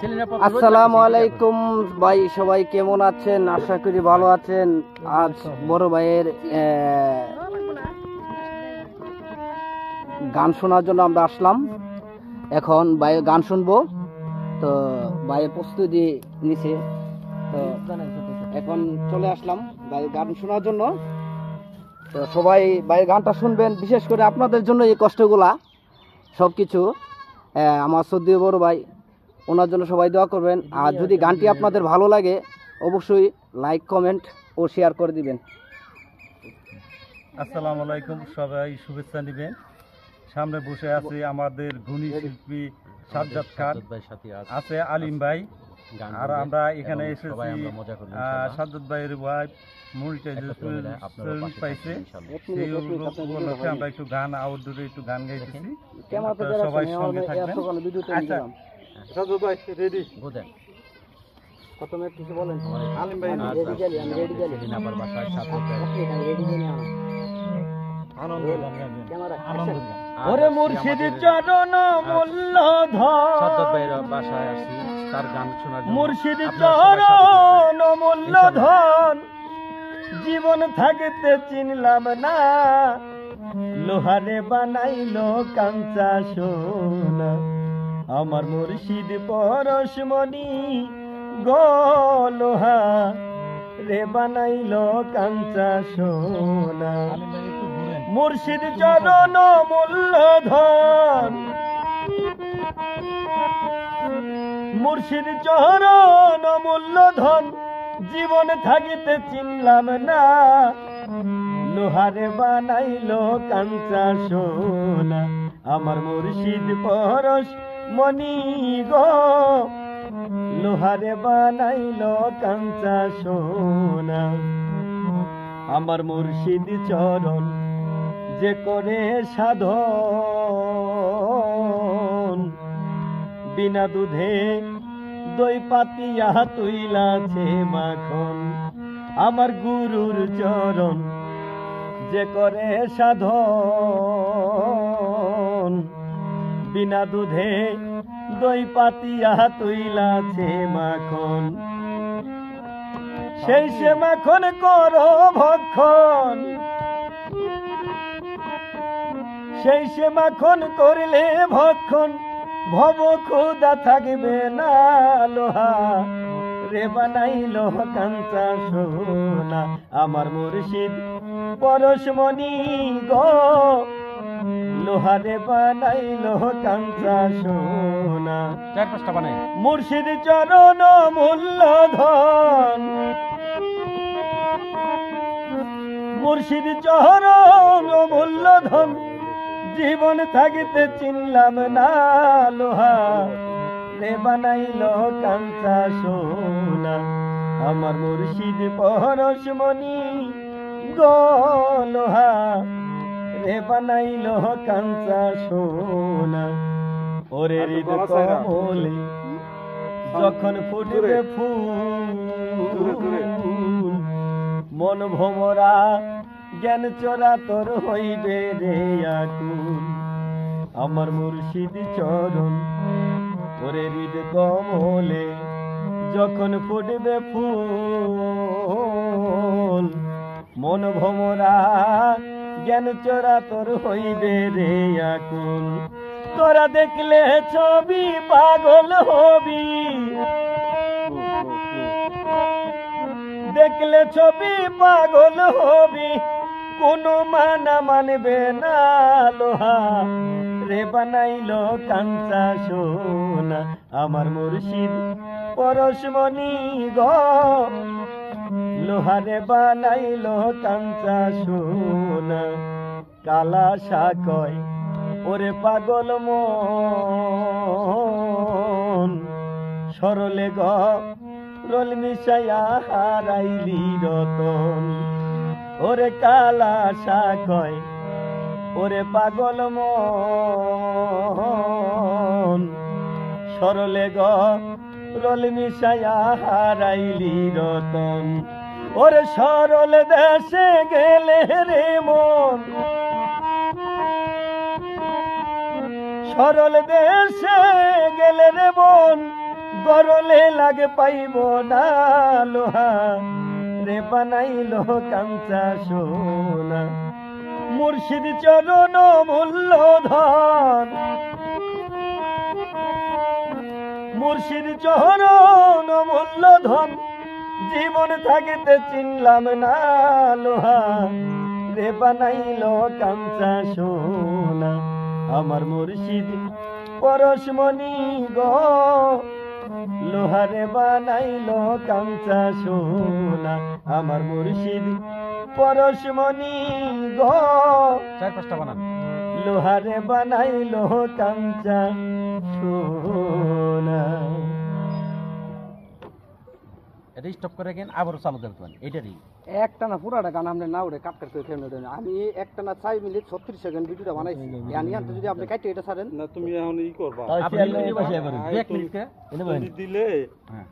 আসসালামু আলাইকুম ভাই, সবাই কেমন আছেন? আশা করি ভালো আছেন। আজ বড় ভাইয়ের গান শোনার জন্য আমরা আসলাম। এখন ভাইয়ের গান শুনবো, তো ভাইয়ের প্রস্তুতি নিছে, তো এখন চলে আসলাম ভাইয়ের গান শোনার জন্য। তো সবাই ভাইয়ের গানটা শুনবেন, বিশেষ করে আপনাদের জন্য এই কষ্টগুলা সবকিছু। আমার সদ্য বড় ভাই, ওনার জন্য সবাই দোয়া করবেন। আর যদি গানটি আপনাদের ভালো লাগে অবশ্যই লাইক, কমেন্ট ও শেয়ার করে দিবেন। আসসালামু আলাইকুম, সবাই শুভেচ্ছা নেবেন। সামনে বসে আছে আমাদের গুণী শিল্পী সাজ্জাদ খান, আছে আলিম ভাই, আর আমরা এখানে এসেছি সাজ্জাদ ভাইয়ের ওয়াইফ মনিটাইজেশন পাইছে, সেই উপলক্ষে আমরা একটু গান আউটডোরে একটু গান গাইতেছি। সবাই সঙ্গে থাকবেন। আচ্ছা সাজ্জাদ ভাই রেডি? প্রথমে কিছু বলেন আলিম ভাই। আমার বাসায় ওরে মুর্শিদ চরণ মূল্যধন, সাজ্জাদ ভাইয়ের বাসায় আসছি তার গান শোনার জন্য। মুর্শিদ চরণ মূল্যধন, জীবন থাকতে চিনলাম না, লোহারে বানাইলো কাঞ্চা সোনা। আমার মুর্শিদ পরশমণি গো, লোহা রে বানাইলো কাঞ্চা সোনা। মুর্শিদ চরণ মূল্যধন, মুর্শিদ চরণ মূল্যধন, জীবন থাকিতে চিনলাম না, লোহারে বানাইলো কাঞ্চা সোনা। আমার মুর্শিদ পরশ মণি গো, লোহারে বানাইলো কাঞ্চা সোনা। আমার মুর্শিদ চরণ যে করে সাধন, বিনা দুধে দই পাতিয়া তুইলাছে মাখন। আমার গুরুর চরণ যে করে সাধন, বিনা দুধে দই পাতিয়া তুইলাছে মাখন। সেই সে মাখন করো ভক্ষণ, সেই সে মাখন করলে ভক্ষণ, ভব ক্ষুধা থাকবে না, লোহা রে বানাইলো কাঞ্চা সোনা। আমার মুর্শিদ পরশমণি গো, লোহারে বানাইলো কাঞ্চা সোনা। চার পাঁচটা বানাই। মুর্শিদ চরণ মূল্যধন, মুর্শিদ চরণ মূল্যধন, জীবন থাকিতে চিনলাম না, লোহা রে বানাইলো কাঞ্চা সোনা। আমার মুর্শিদ পরশমণি গো, লোহা রে বানাইলো কাঞ্চা সোনা। ওরে হৃদ কমলে যখন ফুটবে ফুল, মন ভোমরা জ্ঞান চোরা তোর হইবে রে আকুল। আমার মুর্শিদ চরণ ওরে হৃদ কমলে যখন ফুটবে ফুল, মন ভোমরা জ্ঞান চোরা তোর হইবে রে আকুল। তোরা দেখলে ছবি পাগল হবি, দেখলে ছবি পাগল হবি, কোনো মানা মানবে না, লোহা রে বানাইলো কাঞ্চা সোনা। আমার মুর্শিদ পরশমণি গো, লোহারে বানাইলো কাঞ্চা সোনা। কালা সাকয় ওরে পাগল মন, সরলে গ রোল মিশাইয়া হারাইলি রতন। ওরে কালা সাকয় ওরে পাগল মন, সরলে গ রোল মিশাইয়া হারাইলি রতন। ওরে সরল দেশে গেলে রে মন, সরল দেশে গেলে রে মন, লাগে পাইব না লোহা রে বানাইলো কাঞ্চা সোনা মুর্শিদ চরণ মূল্যধন মুর্শিদ চরণ মূল্যধন জীবন থাকিতে চিনলাম না লোহা রে বানাইলো কাঞ্চা সোনা আমার মুর্শিদ পরশমণি গো লোহারে বানাইলো কাঞ্চা সোনা আমার মুর্শিদ পরশমণি গো 4-5টা বানান লোহারে বানাইলো কাঞ্চা সোনা এটা স্টপ করে গেন আবার চালু দেবেন এটারই একটা না পুরাটা গান আপনি না উঠে কাট করে ফেলে দেন আমি একটা না 4 মিনিট 36 সেকেন্ড ভিডিওটা বানাইছি জানি আনতে যদি আপনি কাটে এটা ছাড়েন না তুমি এখন ই করবা আপনি বসে এবারে ব্রেক মিলকে দিলে হ্যাঁ